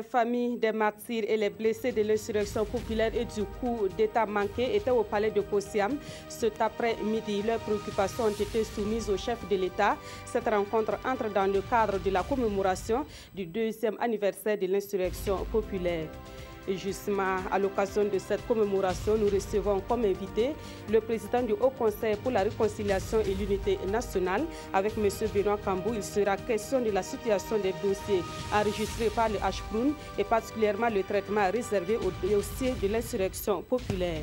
Les familles des martyrs et les blessés de l'insurrection populaire et du coup d'État manqué étaient au palais de Kosiam. Cet après-midi, leurs préoccupations ont été soumises au chef de l'État. Cette rencontre entre dans le cadre de la commémoration du 2e anniversaire de l'insurrection populaire. Et justement, à l'occasion de cette commémoration, nous recevons comme invité le président du Haut Conseil pour la réconciliation et l'unité nationale. Avec M. Benoît Cambou, il sera question de la situation des dossiers enregistrés par le HPROUN et particulièrement le traitement réservé aux dossiers de l'insurrection populaire.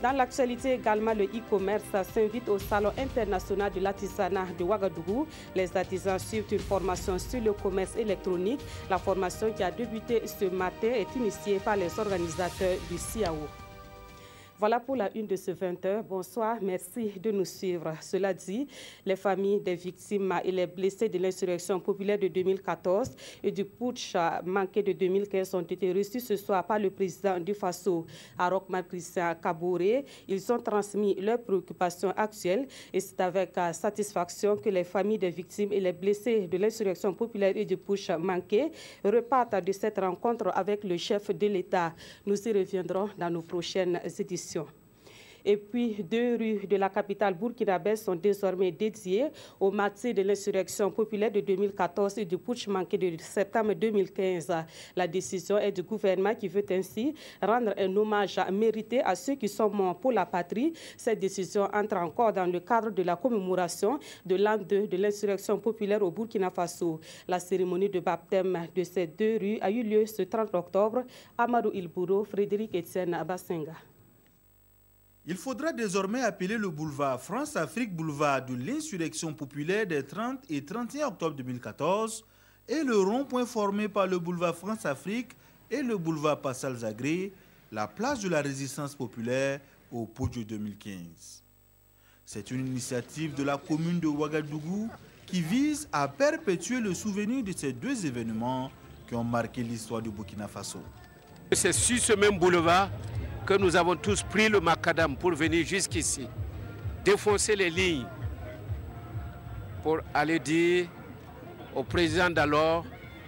Dans l'actualité également, le e-commerce s'invite au Salon international de l'artisanat de Ouagadougou. Les artisans suivent une formation sur le commerce électronique. La formation qui a débuté ce matin est initiée par les organisateurs du CIAO. Voilà pour la une de ce 20h. Bonsoir, merci de nous suivre. Cela dit, les familles des victimes et les blessés de l'insurrection populaire de 2014 et du putsch manqué de 2015 ont été reçus ce soir par le président du FASO, Arokman Christian Kaboré. Ils ont transmis leurs préoccupations actuelles et c'est avec satisfaction que les familles des victimes et les blessés de l'insurrection populaire et du putsch manqué repartent de cette rencontre avec le chef de l'État. Nous y reviendrons dans nos prochaines éditions. Et puis, 2 rues de la capitale burkinabé sont désormais dédiées aux martyrs de l'insurrection populaire de 2014 et du putsch manqué de septembre 2015. La décision est du gouvernement qui veut ainsi rendre un hommage mérité à ceux qui sont morts pour la patrie. Cette décision entre encore dans le cadre de la commémoration de l'an 2 de l'insurrection populaire au Burkina Faso. La cérémonie de baptême de ces 2 rues a eu lieu ce 30 octobre. Amadou Ilbouro, Frédéric Etienne Abasenga. Il faudra désormais appeler le boulevard France-Afrique boulevard de l'insurrection populaire des 30 et 31 octobre 2014 et le rond-point formé par le boulevard France-Afrique et le boulevard Passal Zagré, la place de la résistance populaire au putsch de 2015. C'est une initiative de la commune de Ouagadougou qui vise à perpétuer le souvenir de ces 2 événements qui ont marqué l'histoire du Burkina Faso. C'est sur ce même boulevard que nous avons tous pris le macadam pour venir jusqu'ici, défoncer les lignes pour aller dire au président d'alors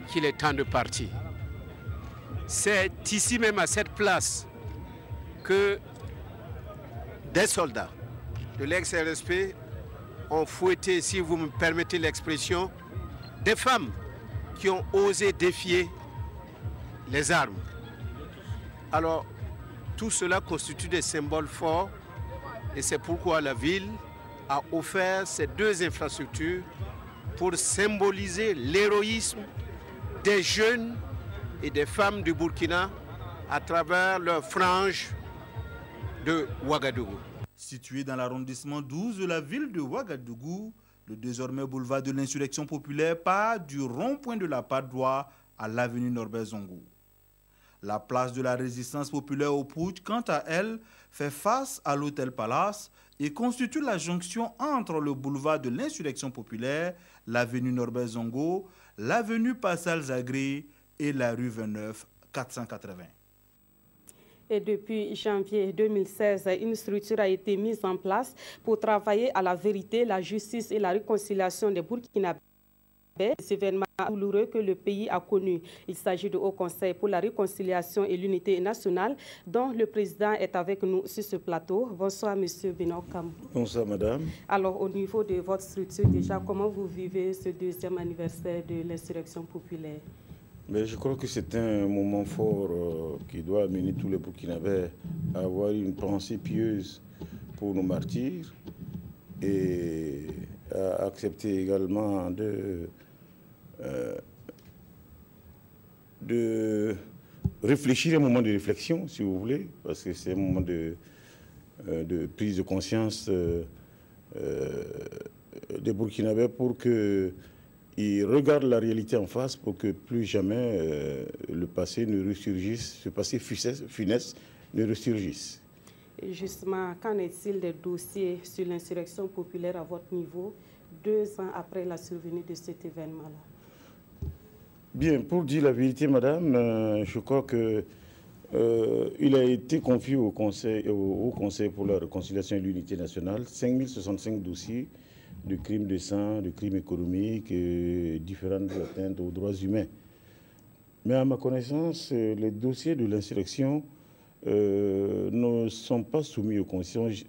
qu'il est temps de partir. C'est ici même à cette place que des soldats de l'ex-RSP ont fouetté, si vous me permettez l'expression, des femmes qui ont osé défier les armes. Alors, tout cela constitue des symboles forts et c'est pourquoi la ville a offert ces 2 infrastructures pour symboliser l'héroïsme des jeunes et des femmes du Burkina à travers leur frange de Ouagadougou. Situé dans l'arrondissement 12 de la ville de Ouagadougou, le désormais boulevard de l'insurrection populaire part du rond-point de la Padoie à l'avenue Norbert Zongo. La place de la résistance populaire au putsch, quant à elle, fait face à l'hôtel Palace et constitue la jonction entre le boulevard de l'insurrection populaire, l'avenue Norbert Zongo, l'avenue Passal Zagré et la rue 29 480. Et depuis janvier 2016, une structure a été mise en place pour travailler à la vérité, la justice et la réconciliation des Burkinabés. Ces événements douloureux que le pays a connus. Il s'agit du Haut Conseil pour la réconciliation et l'unité nationale, dont le président est avec nous sur ce plateau. Bonsoir, Monsieur Benoît Cambou. Bonsoir, madame. Alors, au niveau de votre structure, déjà, comment vous vivez ce 2e anniversaire de l'insurrection populaire? Mais je crois que c'est un moment fort qui doit amener tous les Burkinabés à avoir une pensée pieuse pour nos martyrs et à accepter également de réfléchir, un moment de réflexion, si vous voulez, parce que c'est un moment de prise de conscience des Burkinabés pour qu'ils regardent la réalité en face, pour que plus jamais le passé ne ressurgisse, ce passé funeste ne ressurgisse. Et justement, qu'en est-il des dossiers sur l'insurrection populaire à votre niveau, 2 ans après la survenue de cet événement-là? Bien, pour dire la vérité, madame, je crois que il a été confié au Conseil pour la réconciliation et l'unité nationale 5065 dossiers de crimes de sang, de crimes économiques, différentes atteintes aux droits humains. Mais à ma connaissance, les dossiers de l'insurrection ne sont pas soumis au conseil.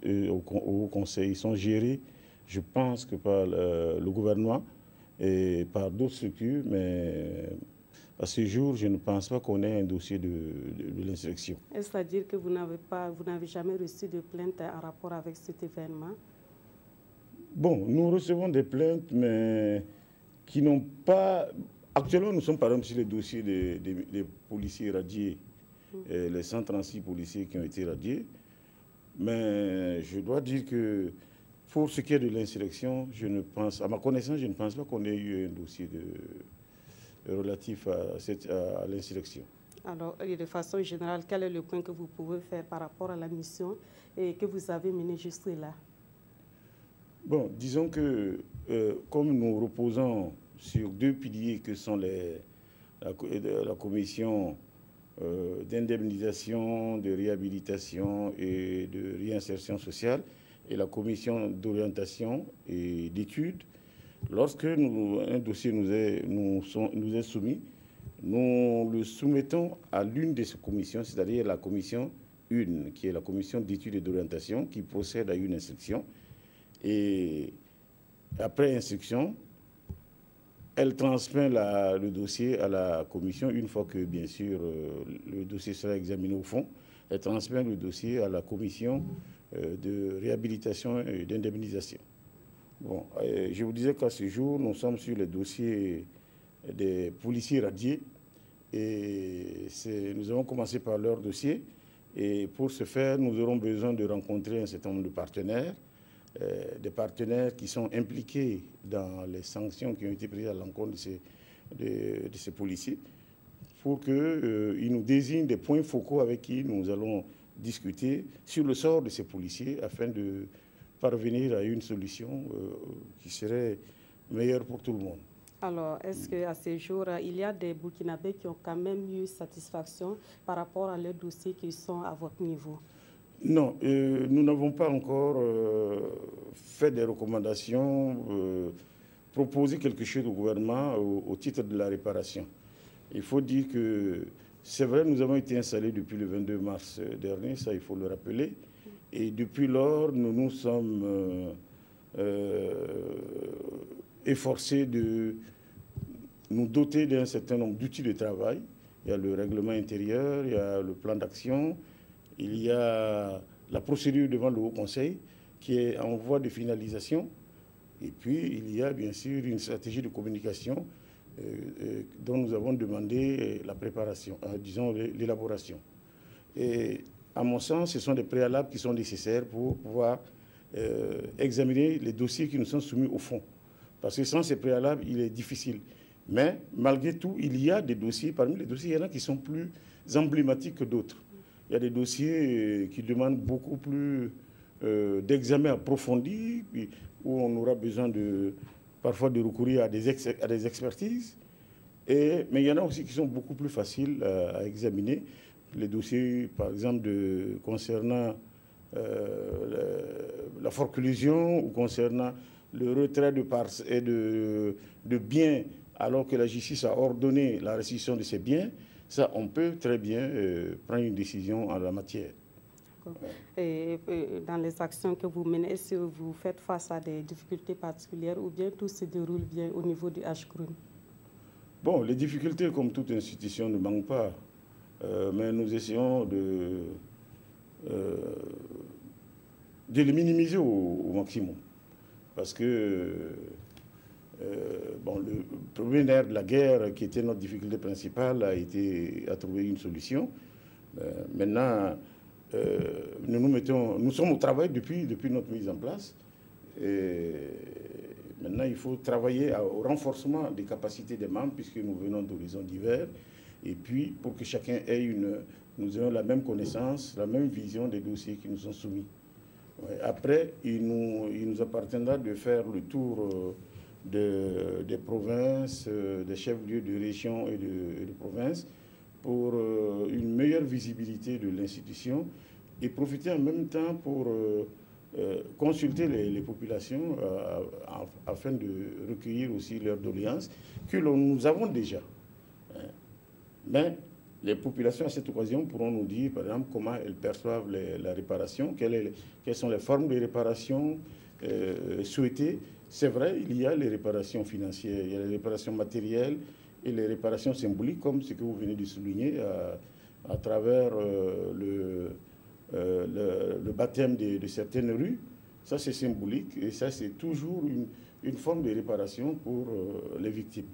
Ils sont gérés, je pense, que par le gouvernement et par d'autres structures, mais à ce jour, je ne pense pas qu'on ait un dossier de l'insurrection. Est-ce à dire que vous n'avez jamais reçu de plainte en rapport avec cet événement? Bon, nous recevons des plaintes, mais qui n'ont pas... Actuellement, nous sommes par exemple sur les dossiers des policiers radiés, les 136 policiers qui ont été radiés. Mais je dois dire que pour ce qui est de l'insurrection, à ma connaissance, je ne pense pas qu'on ait eu un dossier relatif à l'insurrection. Alors, de façon générale, quel est le point que vous pouvez faire par rapport à la mission et que vous avez menée jusque-là? Bon, disons que comme nous reposons sur deux piliers que sont la commission d'indemnisation, de réhabilitation et de réinsertion sociale et la commission d'orientation et d'études, lorsque un dossier nous est soumis, nous le soumettons à l'une de ces commissions, c'est-à-dire la commission 1, qui est la commission d'études et d'orientation, qui procède à une instruction. Et après instruction, elle transmet le dossier à la commission, une fois que, bien sûr, le dossier sera examiné au fond. Elle transmet le dossier à la commission de réhabilitation et d'indemnisation. Bon, je vous disais qu'à ce jour, nous sommes sur le dossier des policiers radiés et nous avons commencé par leur dossier. Et pour ce faire, nous aurons besoin de rencontrer un certain nombre de partenaires, des partenaires qui sont impliqués dans les sanctions qui ont été prises à l'encontre de ces policiers, pour qu'ils nous désignent des points focaux avec qui nous allons discuter sur le sort de ces policiers afin de parvenir à une solution qui serait meilleure pour tout le monde. Alors, est-ce qu'à ce jour, il y a des Burkinabés qui ont quand même eu satisfaction par rapport à leurs dossiers qui sont à votre niveau? Non, nous n'avons pas encore fait des recommandations, proposé quelque chose au gouvernement au titre de la réparation. Il faut dire que c'est vrai, nous avons été installés depuis le 22 mars dernier, ça il faut le rappeler. Et depuis lors, nous nous sommes efforcés de nous doter d'un certain nombre d'outils de travail. Il y a le règlement intérieur, il y a le plan d'action, il y a la procédure devant le Haut Conseil qui est en voie de finalisation. Et puis, il y a bien sûr une stratégie de communication dont nous avons demandé la préparation, disons l'élaboration. Et à mon sens, ce sont des préalables qui sont nécessaires pour pouvoir examiner les dossiers qui nous sont soumis au fond. Parce que sans ces préalables, il est difficile. Mais malgré tout, il y a des dossiers, parmi les dossiers, il y en a qui sont plus emblématiques que d'autres. Il y a des dossiers qui demandent beaucoup plus d'examen approfondi, où on aura besoin parfois de recourir à des expertises. Mais il y en a aussi qui sont beaucoup plus faciles à examiner. Les dossiers, par exemple, concernant la forclusion ou concernant le retrait de parts et de biens alors que la justice a ordonné la restitution de ces biens, ça, on peut très bien prendre une décision en la matière. Et dans les actions que vous menez, est-ce que vous faites face à des difficultés particulières ou bien tout se déroule bien au niveau du HCRUN? Bon, les difficultés, comme toute institution, ne manquent pas. Mais nous essayons de les minimiser au maximum. Parce que bon, le premier nerf de la guerre, qui était notre difficulté principale, a trouvé une solution. Maintenant, nous sommes au travail depuis notre mise en place. Et maintenant, il faut travailler au renforcement des capacités des membres, puisque nous venons d'horizons divers. Et puis, pour que chacun nous ayons la même connaissance, la même vision des dossiers qui nous sont soumis. Ouais. Après, il nous appartiendra de faire le tour des provinces, des chefs-lieux de région et de provinces pour une meilleure visibilité de l'institution et profiter en même temps pour consulter les populations afin de recueillir aussi leurs doléances que nous avons déjà. Mais les populations à cette occasion pourront nous dire, par exemple, comment elles perçoivent la réparation, quelles sont les formes de réparation souhaitées. C'est vrai, il y a les réparations financières, il y a les réparations matérielles et les réparations symboliques, comme ce que vous venez de souligner à travers le baptême de certaines rues. Ça, c'est symbolique et ça, c'est toujours une forme de réparation pour les victimes.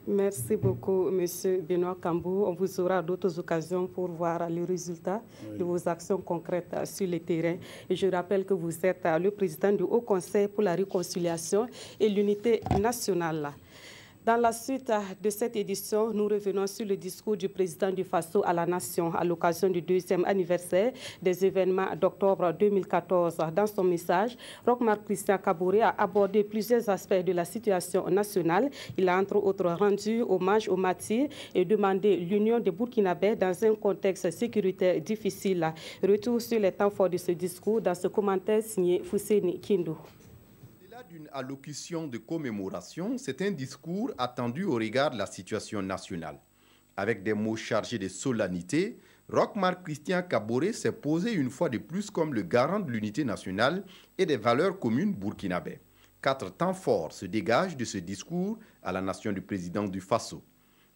Merci beaucoup, M. Benoît Cambou. On vous aura d'autres occasions pour voir les résultats de vos actions concrètes sur le terrain. Et je rappelle que vous êtes le président du Haut Conseil pour la réconciliation et l'unité nationale. Dans la suite de cette édition, nous revenons sur le discours du président du Faso à la nation à l'occasion du 2e anniversaire des événements d'octobre 2014. Dans son message, Roch-Marc Christian Kaboré a abordé plusieurs aspects de la situation nationale. Il a entre autres rendu hommage aux martyrs et demandé l'union des Burkinabés dans un contexte sécuritaire difficile. Retour sur les temps forts de ce discours dans ce commentaire signé Fousseni Kindou. D'une allocution de commémoration, c'est un discours attendu au regard de la situation nationale. Avec des mots chargés de solennité, Roch-Marc Christian Kaboré s'est posé une fois de plus comme le garant de l'unité nationale et des valeurs communes burkinabais. 4 temps forts se dégagent de ce discours à la nation du président du Faso.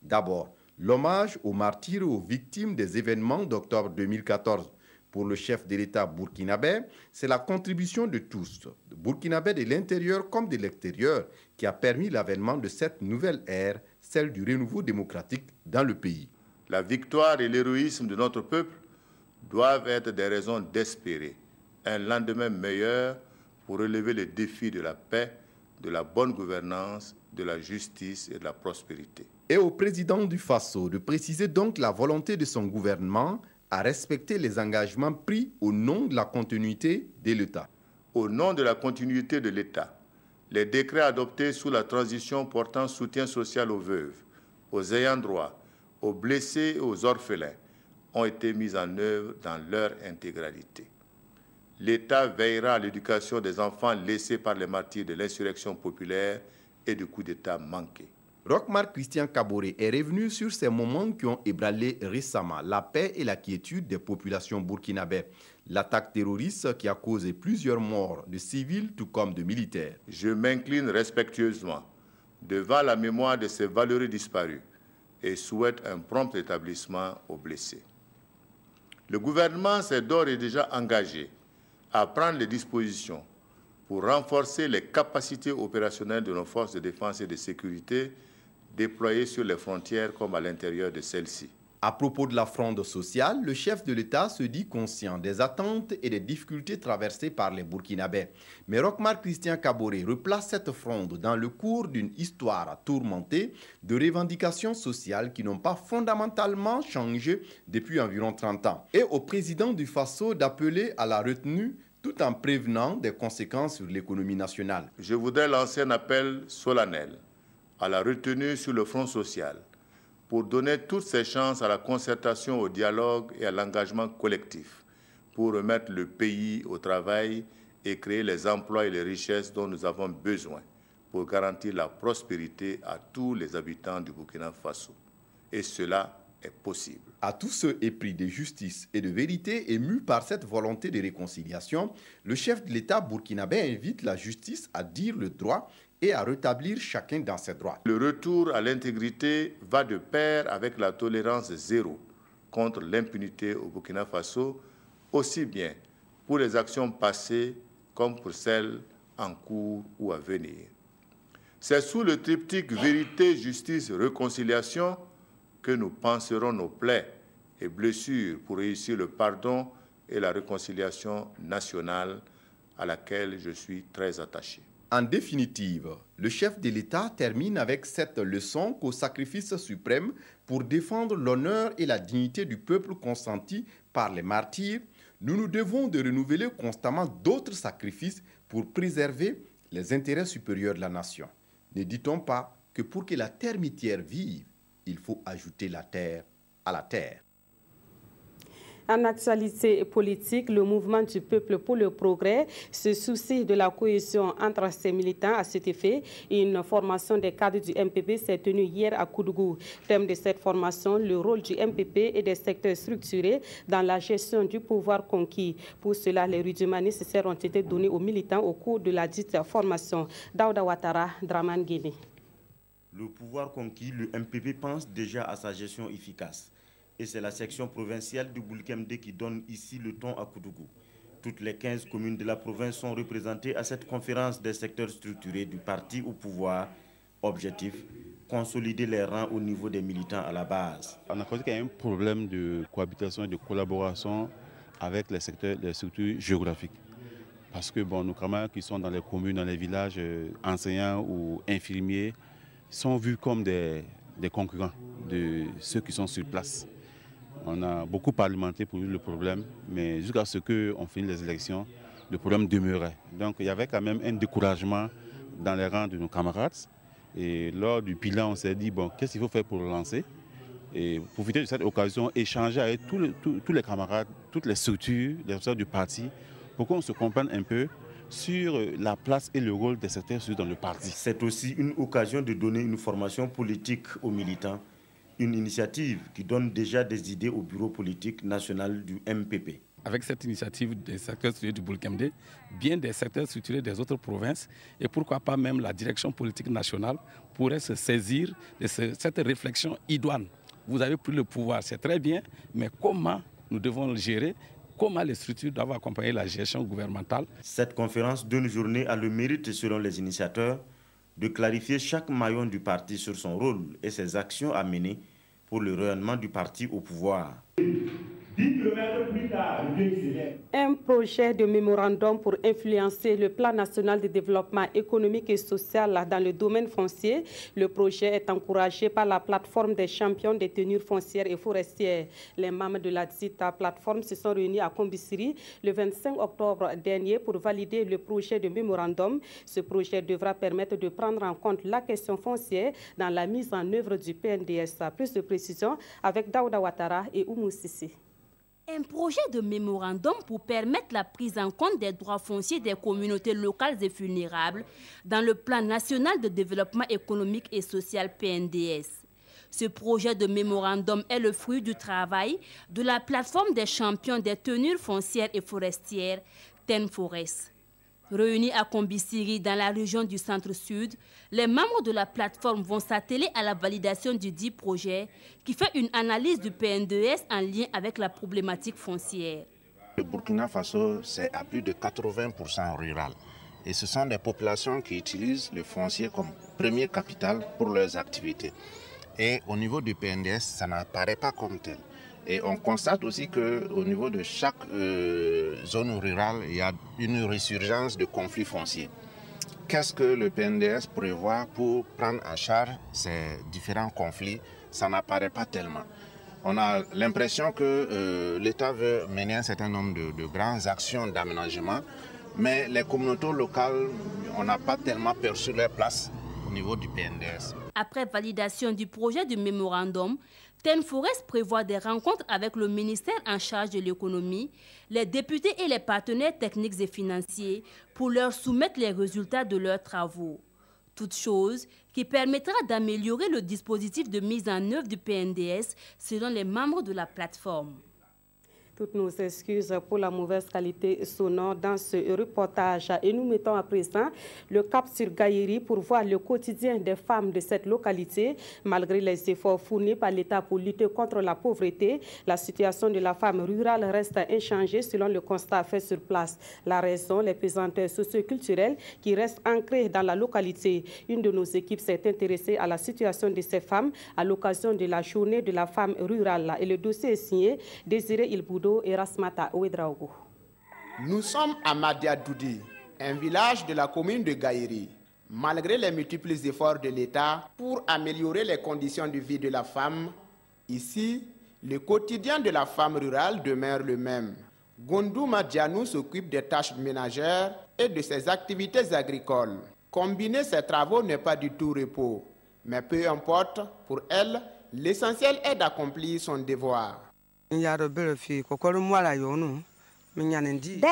D'abord, l'hommage aux martyrs et aux victimes des événements d'octobre 2014. Pour le chef de l'État burkinabé, c'est la contribution de tous, de burkinabés de l'intérieur comme de l'extérieur, qui a permis l'avènement de cette nouvelle ère, celle du renouveau démocratique dans le pays. La victoire et l'héroïsme de notre peuple doivent être des raisons d'espérer un lendemain meilleur pour relever les défis de la paix, de la bonne gouvernance, de la justice et de la prospérité. Et au président du Faso de préciser donc la volonté de son gouvernement à respecter les engagements pris au nom de la continuité de l'État. Au nom de la continuité de l'État, les décrets adoptés sous la transition portant soutien social aux veuves, aux ayants droit, aux blessés et aux orphelins ont été mis en œuvre dans leur intégralité. L'État veillera à l'éducation des enfants laissés par les martyrs de l'insurrection populaire et du coup d'État manqué. Roch-Marc Christian Kaboré est revenu sur ces moments qui ont ébranlé récemment la paix et la quiétude des populations burkinabées. L'attaque terroriste qui a causé plusieurs morts de civils tout comme de militaires. Je m'incline respectueusement devant la mémoire de ces valeureux disparus et souhaite un prompt établissement aux blessés. Le gouvernement s'est d'ores et déjà engagé à prendre les dispositions pour renforcer les capacités opérationnelles de nos forces de défense et de sécurité déployées sur les frontières comme à l'intérieur de celles-ci. À propos de la fronde sociale, le chef de l'État se dit conscient des attentes et des difficultés traversées par les Burkinabés. Mais Roch-Marc Christian Kaboré replace cette fronde dans le cours d'une histoire tourmentée de revendications sociales qui n'ont pas fondamentalement changé depuis environ 30 ans. Et au président du Faso d'appeler à la retenue tout en prévenant des conséquences sur l'économie nationale. Je voudrais lancer un appel solennel à la retenue sur le front social pour donner toutes ses chances à la concertation, au dialogue et à l'engagement collectif pour remettre le pays au travail et créer les emplois et les richesses dont nous avons besoin pour garantir la prospérité à tous les habitants du Burkina Faso. Et cela est possible. À tous ceux épris de justice et de vérité émus par cette volonté de réconciliation, le chef de l'État burkinabé invite la justice à dire le droit et à rétablir chacun dans ses droits. Le retour à l'intégrité va de pair avec la tolérance zéro contre l'impunité au Burkina Faso, aussi bien pour les actions passées comme pour celles en cours ou à venir. C'est sous le triptyque vérité, justice, réconciliation que nous panserons nos plaies et blessures pour réussir le pardon et la réconciliation nationale à laquelle je suis très attaché. En définitive, le chef de l'État termine avec cette leçon qu'au sacrifice suprême pour défendre l'honneur et la dignité du peuple consenti par les martyrs, nous nous devons de renouveler constamment d'autres sacrifices pour préserver les intérêts supérieurs de la nation. Ne dit-on pas que pour que la termitière vive, il faut ajouter la terre à la terre? En actualité politique, le mouvement du peuple pour le progrès se soucie de la cohésion entre ses militants. À cet effet, une formation des cadres du MPP s'est tenue hier à Koudougou. Thème de cette formation, le rôle du MPP et des secteurs structurés dans la gestion du pouvoir conquis. Pour cela, les rudiments nécessaires ont été donnés aux militants au cours de la dite formation. Daouda Ouattara, Draman Guéné. Le pouvoir conquis, le MPP pense déjà à sa gestion efficace. Et c'est la section provinciale du Boulkemde qui donne ici le ton à Koudougou. Toutes les 15 communes de la province sont représentées à cette conférence des secteurs structurés du parti au pouvoir. Objectif, consolider les rangs au niveau des militants à la base. On a constaté qu'il y a un problème de cohabitation et de collaboration avec les secteurs, les structures géographiques. Parce que nos camarades qui sont dans les communes, dans les villages, enseignants ou infirmiers, sont vus comme des concurrents de ceux qui sont sur place. On a beaucoup parlementé pour le problème, mais jusqu'à ce qu'on finisse les élections, le problème demeurait. Donc il y avait quand même un découragement dans les rangs de nos camarades. Et lors du bilan, on s'est dit, qu'est-ce qu'il faut faire pour relancer? Et pour profiter de cette occasion, échanger avec tous les camarades, toutes les structures, les responsables du parti, pour qu'on se comprenne un peu sur la place et le rôle des secteurs dans le parti. C'est aussi une occasion de donner une formation politique aux militants. Une initiative qui donne déjà des idées au bureau politique national du MPP. Avec cette initiative des secteurs structurés du Boulkemde, bien des secteurs structurés des autres provinces et pourquoi pas même la direction politique nationale pourrait se saisir de cette réflexion idoine. Vous avez pris le pouvoir, c'est très bien, mais comment nous devons le gérer? Comment les structures doivent accompagner la gestion gouvernementale? Cette conférence d'une journée a le mérite, selon les initiateurs, de clarifier chaque maillon du parti sur son rôle et ses actions à mener pour le rayonnement du parti au pouvoir. Un projet de mémorandum pour influencer le plan national de développement économique et social dans le domaine foncier. Le projet est encouragé par la plateforme des champions des tenues foncières et forestières. Les membres de la dite plateforme se sont réunis à Kombisiri le 25 octobre dernier pour valider le projet de mémorandum. Ce projet devra permettre de prendre en compte la question foncière dans la mise en œuvre du PNDS. Plus de précisions avec Daouda Ouattara et Oumou Sissi. Un projet de mémorandum pour permettre la prise en compte des droits fonciers des communautés locales et vulnérables dans le plan national de développement économique et social PNDS. Ce projet de mémorandum est le fruit du travail de la plateforme des champions des tenues foncières et forestières, TENFORES. Réunis à Kombisiri dans la région du Centre-Sud, les membres de la plateforme vont s'atteler à la validation du dit projet qui fait une analyse du PNDS en lien avec la problématique foncière. Le Burkina Faso, c'est à plus de 80% rural. Et ce sont des populations qui utilisent le foncier comme premier capital pour leurs activités. Et au niveau du PNDS, ça n'apparaît pas comme tel. Et on constate aussi qu'au niveau de chaque zone rurale, il y a une résurgence de conflits fonciers. Qu'est-ce que le PNDS prévoit pour prendre en charge ces différents conflits? Ça n'apparaît pas tellement. On a l'impression que l'État veut mener un certain nombre de grandes actions d'aménagement, mais les communautés locales, on n'a pas tellement perçu leur place au niveau du PNDS. Après validation du projet du mémorandum, TENFORES prévoit des rencontres avec le ministère en charge de l'économie, les députés et les partenaires techniques et financiers pour leur soumettre les résultats de leurs travaux. Toute chose qui permettra d'améliorer le dispositif de mise en œuvre du PNDS selon les membres de la plateforme. Toutes nos excuses pour la mauvaise qualité sonore dans ce reportage. Et nous mettons à présent le cap sur Gaïri pour voir le quotidien des femmes de cette localité. Malgré les efforts fournis par l'État pour lutter contre la pauvreté, la situation de la femme rurale reste inchangée selon le constat fait sur place. La raison, les pesanteurs socioculturelles qui restent ancrées dans la localité. Une de nos équipes s'est intéressée à la situation de ces femmes à l'occasion de la journée de la femme rurale. Et le dossier est signé Désiré Ilboudo et Rasmata Ouedraogo. Nous sommes à Madiadoudi, un village de la commune de Gaïri. Malgré les multiples efforts de l'État pour améliorer les conditions de vie de la femme, ici, le quotidien de la femme rurale demeure le même. Gondou Madianou s'occupe des tâches ménagères et de ses activités agricoles. Combiner ces travaux n'est pas du tout repos, mais peu importe, pour elle, l'essentiel est d'accomplir son devoir. Dès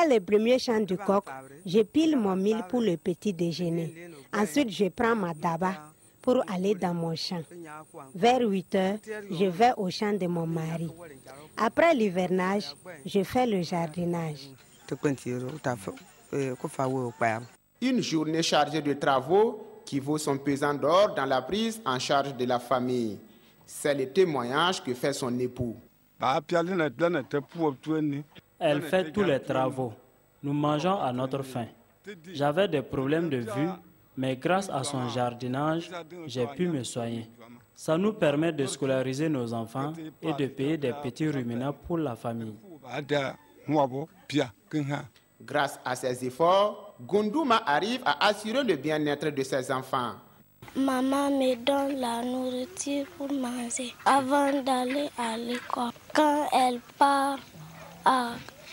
le premier chant du coq, je pile mon mil pour le petit déjeuner. Ensuite, je prends ma daba pour aller dans mon champ. Vers 8 heures, je vais au champ de mon mari. Après l'hivernage, je fais le jardinage. Une journée chargée de travaux qui vaut son pesant d'or dans la prise en charge de la famille. C'est le témoignage que fait son époux. Elle fait tous les travaux. Nous mangeons à notre faim. J'avais des problèmes de vue, mais grâce à son jardinage, j'ai pu me soigner. Ça nous permet de scolariser nos enfants et de payer des petits ruminants pour la famille. Grâce à ses efforts, Gondouma arrive à assurer le bien-être de ses enfants. Maman me donne la nourriture pour manger avant d'aller à l'école. Quand elle part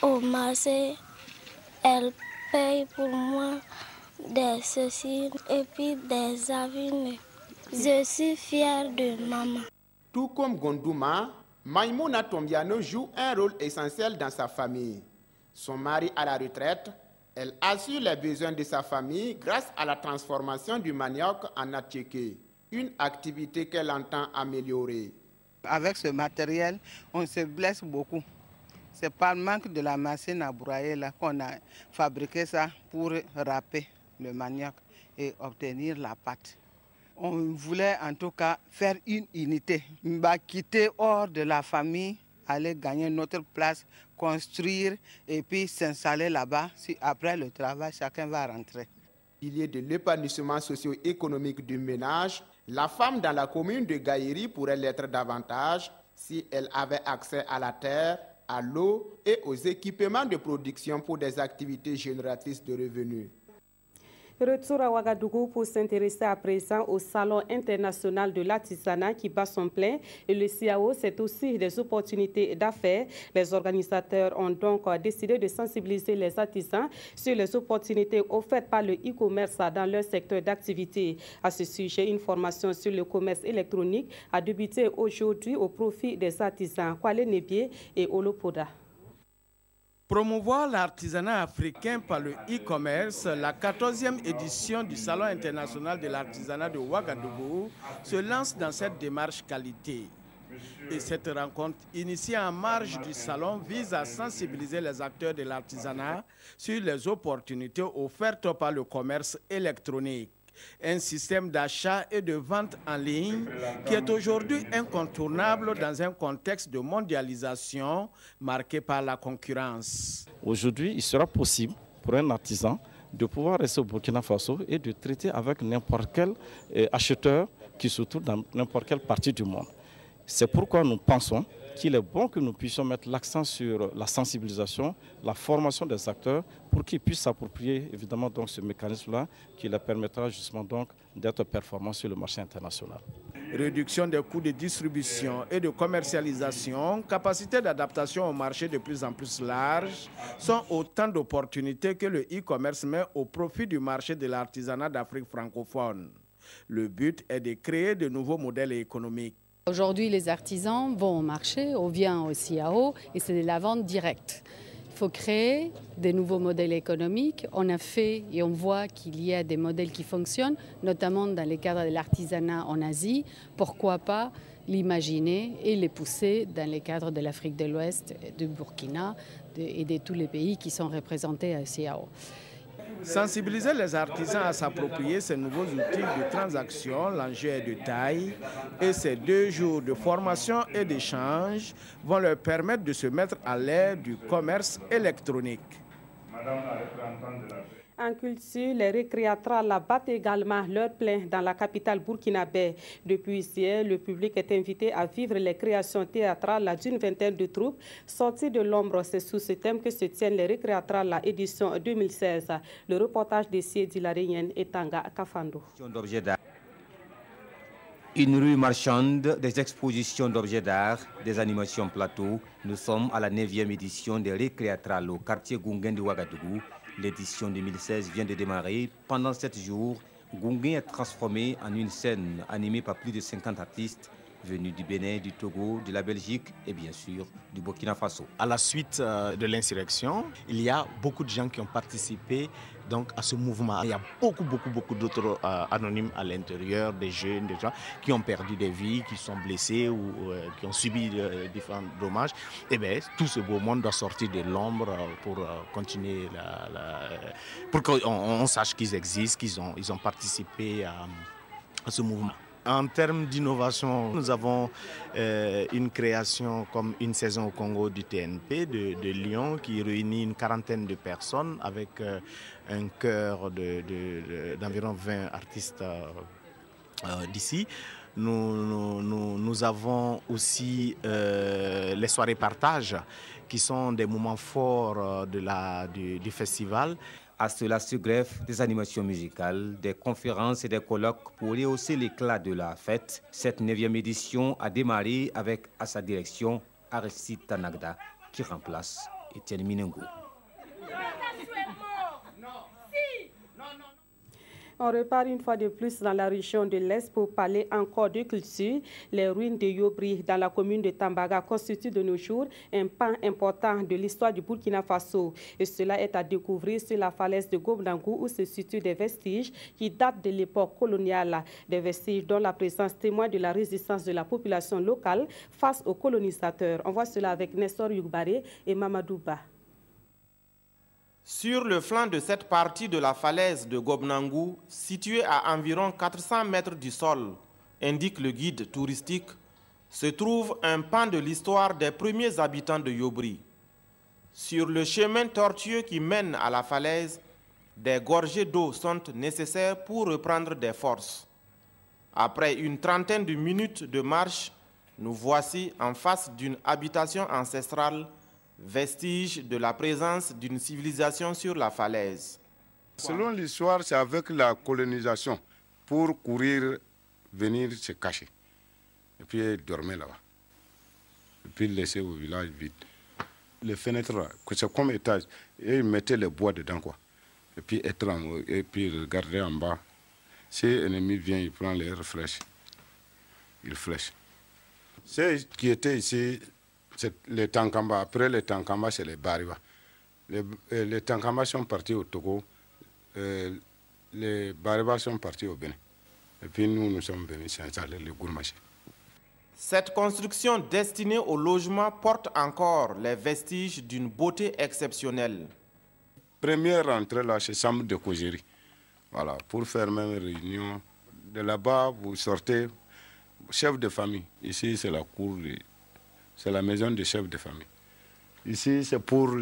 au marché, elle paye pour moi des ceci et puis des habits. Je suis fière de maman. Tout comme Gondouma, Maïmouna Tombiano joue un rôle essentiel dans sa famille. Son mari à la retraite, elle assure les besoins de sa famille grâce à la transformation du manioc en attiéké, une activité qu'elle entend améliorer. Avec ce matériel, on se blesse beaucoup. C'est par le manque de la machine à broyer là qu'on a fabriqué ça pour râper le manioc et obtenir la pâte. On voulait en tout cas faire une unité, quitter hors de la famille, aller gagner notre place, construire et puis s'installer là-bas. Si après le travail, chacun va rentrer. Il y a de l'épanouissement socio-économique du ménage. La femme dans la commune de Gaïri pourrait l'être davantage si elle avait accès à la terre, à l'eau et aux équipements de production pour des activités génératrices de revenus. Retour à Ouagadougou pour s'intéresser à présent au Salon international de l'artisanat qui bat son plein. Et le CIAO, c'est aussi des opportunités d'affaires. Les organisateurs ont donc décidé de sensibiliser les artisans sur les opportunités offertes par le e-commerce dans leur secteur d'activité. À ce sujet, une formation sur le commerce électronique a débuté aujourd'hui au profit des artisans Kwale Nebié et Olopoda. Promouvoir l'artisanat africain par le e-commerce, la 14e édition du Salon international de l'artisanat de Ouagadougou se lance dans cette démarche qualité. Et cette rencontre initiée en marge du salon vise à sensibiliser les acteurs de l'artisanat sur les opportunités offertes par le commerce électronique. Un système d'achat et de vente en ligne qui est aujourd'hui incontournable dans un contexte de mondialisation marqué par la concurrence. Aujourd'hui, il sera possible pour un artisan de pouvoir rester au Burkina Faso et de traiter avec n'importe quel acheteur qui se trouve dans n'importe quelle partie du monde. C'est pourquoi nous pensons qu'il est bon que nous puissions mettre l'accent sur la sensibilisation, la formation des acteurs pour qu'ils puissent s'approprier évidemment donc ce mécanisme-là qui leur permettra justement donc d'être performants sur le marché international. Réduction des coûts de distribution et de commercialisation, capacité d'adaptation au marché de plus en plus large sont autant d'opportunités que le e-commerce met au profit du marché de l'artisanat d'Afrique francophone. Le but est de créer de nouveaux modèles économiques. Aujourd'hui, les artisans vont au marché, on vient au CIAO et c'est de la vente directe. Il faut créer des nouveaux modèles économiques. On a fait et on voit qu'il y a des modèles qui fonctionnent, notamment dans le cadre de l'artisanat en Asie. Pourquoi pas l'imaginer et les pousser dans le cadre de l'Afrique de l'Ouest, du Burkina et de tous les pays qui sont représentés à CIAO. Sensibiliser les artisans à s'approprier ces nouveaux outils de transaction, l'enjeu est de taille et ces 2 jours de formation et d'échange vont leur permettre de se mettre à l'ère du commerce électronique. En culture, les récréatrales battent également leur plein dans la capitale burkinabé. Depuis hier, le public est invité à vivre les créations théâtrales d'une vingtaine de troupes sorties de l'ombre. C'est sous ce thème que se tiennent les récréatrales édition 2016. Le reportage de Siedi Larénienne et Tanga Kafando. Une rue marchande, des expositions d'objets d'art, des animations plateau. Nous sommes à la 9e édition des récréatrales au quartier Goungen de Ouagadougou. L'édition 2016 vient de démarrer. Pendant 7 jours, Goungen est transformé en une scène animée par plus de 50 artistes venus du Bénin, du Togo, de la Belgique et bien sûr du Burkina Faso. À la suite de l'insurrection, il y a beaucoup de gens qui ont participé donc, à ce mouvement. Il y a beaucoup d'autres anonymes à l'intérieur, des jeunes, des gens qui ont perdu des vies, qui sont blessés ou qui ont subi différents dommages. Et bien, tout ce beau monde doit sortir de l'ombre pour continuer, pour qu'on sache qu'ils existent, qu'ils ont participé à ce mouvement. En termes d'innovation, nous avons une création comme une saison au Congo du TNP de Lyon qui réunit une quarantaine de personnes avec un chœur d'environ 20 artistes d'ici. Nous avons aussi les soirées partage qui sont des moments forts du festival. À cela se greffent des animations musicales, des conférences et des colloques pour rehausser l'éclat de la fête. Cette 9e édition a démarré avec à sa direction Aristide Tanagda qui remplace Etienne Minengo. On repart une fois de plus dans la région de l'Est pour parler encore de culture. Les ruines de Yobri dans la commune de Tambaga constituent de nos jours un pan important de l'histoire du Burkina Faso. Et cela est à découvrir sur la falaise de Gobnangou où se situent des vestiges qui datent de l'époque coloniale. Des vestiges dont la présence témoigne de la résistance de la population locale face aux colonisateurs. On voit cela avec Nestor Yougbaré et Mamadouba. Sur le flanc de cette partie de la falaise de Gobnangou, située à environ 400 mètres du sol, indique le guide touristique, se trouve un pan de l'histoire des premiers habitants de Yobri. Sur le chemin tortueux qui mène à la falaise, des gorgées d'eau sont nécessaires pour reprendre des forces. Après une trentaine de minutes de marche, nous voici en face d'une habitation ancestrale, vestige de la présence d'une civilisation sur la falaise. Selon l'histoire, c'est avec la colonisation pour courir, venir se cacher. Et puis dormir là-bas. Et puis laisser au village vide. Les fenêtres, c'est comme étage. Et ils mettaient les bois dedans, quoi. Et puis être en haut, et puis regarder en bas. Si l'ennemi vient, il prend les flèches. Il flèche. Ceux qui étaient ici, c'est les Tankamba. Après les Tankamba, c'est les Bariba. Les Tankamba sont partis au Togo. Les Bariba sont partis au Bénin. Et puis nous sommes venus s'installer les Gourmaché. Cette construction destinée au logement porte encore les vestiges d'une beauté exceptionnelle. Première entrée là, c'est chambre de causerie. Voilà, pour faire même réunion. De là-bas, vous sortez, chef de famille. Ici, c'est la cour. C'est la maison du chef de famille. Ici, c'est pour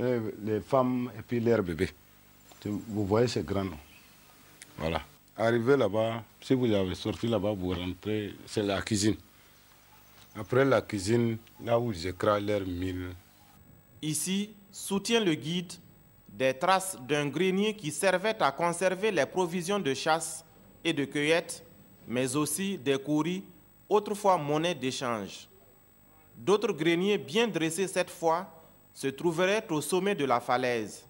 les femmes et puis leurs bébés. Vous voyez, c'est grand. Voilà. Arrivé là-bas, si vous avez sorti là-bas, vous rentrez, c'est la cuisine. Après la cuisine, là où ils écrasent leurs mille. Ici, soutient le guide, des traces d'un grenier qui servait à conserver les provisions de chasse et de cueillette, mais aussi des kouris, autrefois monnaie d'échange. D'autres greniers bien dressés cette fois se trouveraient au sommet de la falaise.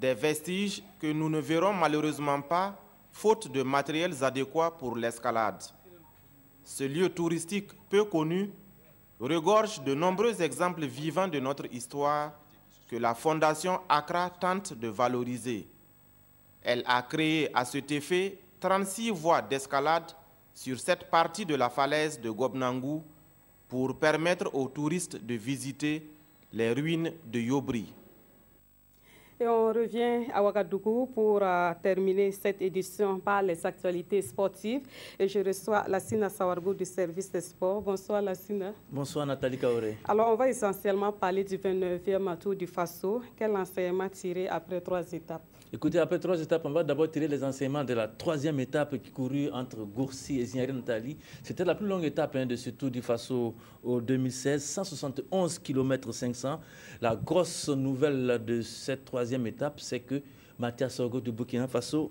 Des vestiges que nous ne verrons malheureusement pas, faute de matériels adéquats pour l'escalade. Ce lieu touristique peu connu regorge de nombreux exemples vivants de notre histoire que la Fondation Accra tente de valoriser. Elle a créé à cet effet 36 voies d'escalade sur cette partie de la falaise de Gobnangou pour permettre aux touristes de visiter les ruines de Yobri. Et on revient à Ouagadougou pour terminer cette édition par les actualités sportives. Et je reçois Lassina Sawargou du service des sports. Bonsoir Lassina. Bonsoir Nathalie Kaoré. Alors on va essentiellement parler du 29e Tour du Faso. Quel enseignement tiré après 3 étapes? Écoutez, après 3 étapes, on va d'abord tirer les enseignements de la 3e étape qui courut entre Gourcy et Zignari Nathalie. C'était la plus longue étape de ce Tour du Faso au 2016, 171 km 500. La grosse nouvelle de cette 3e étape, c'est que Mathias Sorgo du Burkina Faso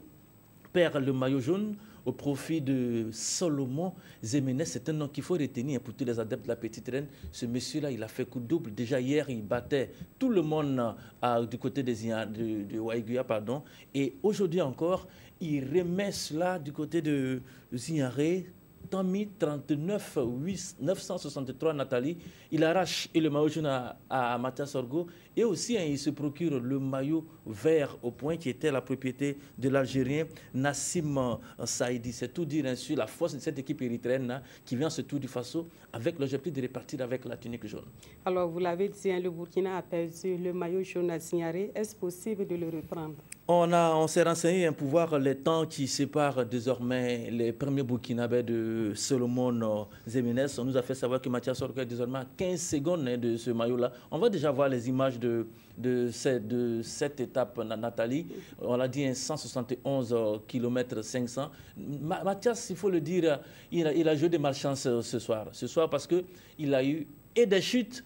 perd le maillot jaune au profit de Solomon Zemenes. C'est un nom qu'il faut retenir pour tous les adeptes de la petite reine. Ce monsieur-là, il a fait coup double. Déjà hier, il battait tout le monde du côté de Waiguya, pardon. Et aujourd'hui encore, il remet cela du côté de Zignaré. temps mis 39 963 Nathalie. Il arrache le maillot jaune à Mathias Sorgo. Et aussi, il se procure le maillot vert au point qui était la propriété de l'Algérien Nassim Saïdi. C'est tout dire sur la force de cette équipe érythréenne qui vient ce Tour du Faso avec l'objectif de repartir avec la tunique jaune. Alors, vous l'avez dit, le Burkina a perdu le maillot jaune à Signarer. Est-ce possible de le reprendre? On s'est renseigné pour voir les temps qui séparent désormais les premiers Burkinabés de Solomon Zemines. On nous a fait savoir que Mathias Sorgo est désormais à 15 secondes de ce maillot-là. On va déjà voir les images de cette étape, Nathalie. On l'a dit, 171 km 500. Mathias, il faut le dire, il a joué des malchances ce soir. Ce soir parce qu'il a eu et des chutes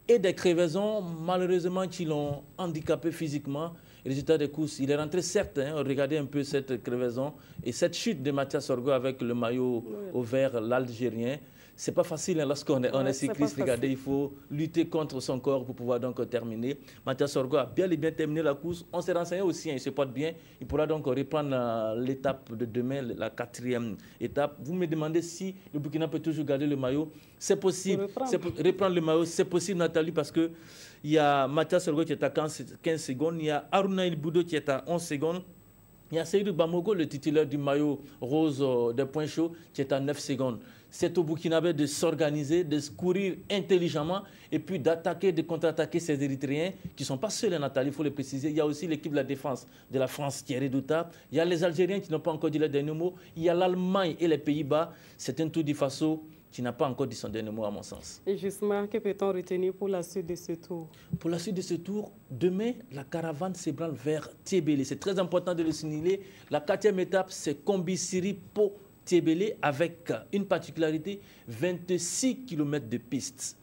et des crevaisons, malheureusement, qui l'ont handicapé physiquement. Résultat des courses, il est rentré certes, regardez un peu cette crevaison et cette chute de Mathias Sorgo avec le maillot au vert, l'Algérien. C'est pas facile lorsqu'on est cycliste, regardez, il faut lutter contre son corps pour pouvoir donc terminer. Mathias Sorgo a bien et bien terminé la course. On s'est renseigné aussi, il se porte bien. Il pourra donc reprendre l'étape de demain, la 4e étape. Vous me demandez si le Burkina peut toujours garder le maillot. C'est possible. Reprendre le maillot, c'est possible, Nathalie, parce que il y a Mathias Sorgo qui est à 15 secondes, il y a Aruna El Boudo qui est à 11 secondes, il y a Seydou Bamogo, le titulaire du maillot rose des points chauds, qui est à 9 secondes. C'est au Burkinabé de s'organiser, de courir intelligemment et puis d'attaquer, de contre-attaquer ces Érythréens qui ne sont pas seuls, Nathalie, il faut le préciser. Il y a aussi l'équipe de la défense de la France qui est redoutable. Il y a les Algériens qui n'ont pas encore dit le dernier mot. Il y a l'Allemagne et les Pays-Bas. C'est un Tour du Faso qui n'a pas encore dit son dernier mot, à mon sens. Et justement, que peut-on retenir pour la suite de ce tour? Pour la suite de ce tour, demain, la caravane s'ébranle vers Tiebélé. C'est très important de le signaler. La 4e étape, c'est Combisiri-Po-Tiebélé avec une particularité, 26 km de piste.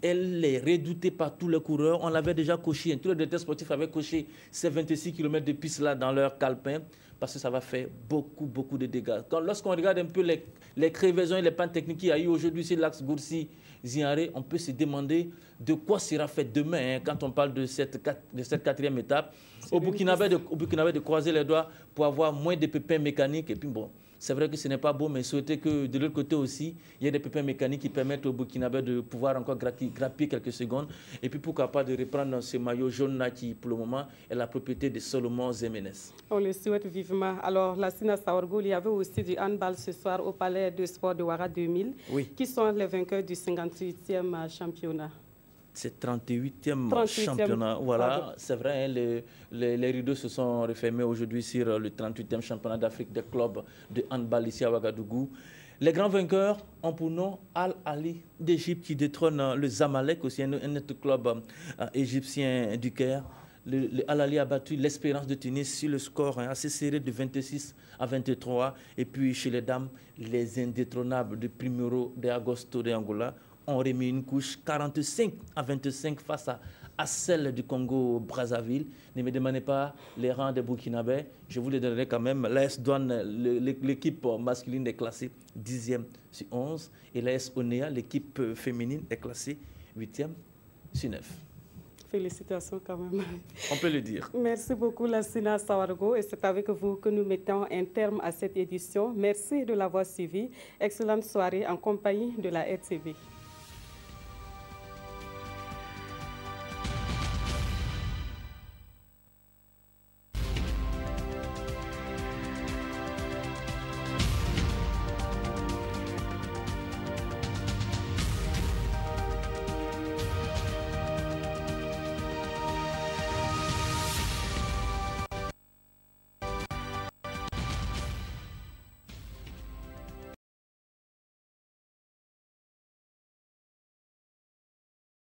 Elle est redoutée par tous les coureurs. On l'avait déjà coché, tous les directeurs sportifs avaient coché ces 26 km de piste-là dans leur calepin, parce que ça va faire beaucoup de dégâts. Lorsqu'on regarde un peu les crevaisons et les pannes techniques qu'il y a eu aujourd'hui sur l'axe Gourcy-Ziaré, on peut se demander de quoi sera fait demain quand on parle de cette 4e étape. Au Burkinabé de croiser les doigts pour avoir moins de pépins mécaniques. Et puis bon, c'est vrai que ce n'est pas beau, mais souhaiter que de l'autre côté aussi, il y ait des pépins mécaniques qui permettent au Burkinabé de pouvoir encore grappiller quelques secondes. Et puis pourquoi pas de reprendre ce maillot jaune-là qui, pour le moment, est la propriété de Solomon Zemines. On le souhaite vivement. Alors, Lassina Saorgo, il y avait aussi du handball ce soir au Palais de Sport de Ouara 2000. Oui. Qui sont les vainqueurs du 58e championnat? C'est 38e championnat. Voilà, c'est vrai, les rideaux se sont refermés aujourd'hui sur le 38e championnat d'Afrique des clubs de handball ici à Ouagadougou. Les grands vainqueurs ont pour nom Al-Ali d'Égypte qui détrône le Zamalek, aussi un autre club égyptien du Caire. Le Al-Ali a battu l'Espérance de Tunis sur le score assez serré de 26 à 23. Et puis chez les dames, les indétrônables de Primeiro de Agosto de Angola ont remis une couche 45 à 25 face à celle du Congo-Brazzaville. Ne me demandez pas les rangs des Burkinabés, je vous les donnerai quand même. L'AS Douane, l'équipe masculine est classée 10e sur 11 et l'AS Onea, l'équipe féminine, est classée 8e sur 9. Félicitations quand même. On peut le dire. Merci beaucoup, Lassina Sawargo. Et c'est avec vous que nous mettons un terme à cette édition. Merci de l'avoir suivi. Excellente soirée en compagnie de la RTV.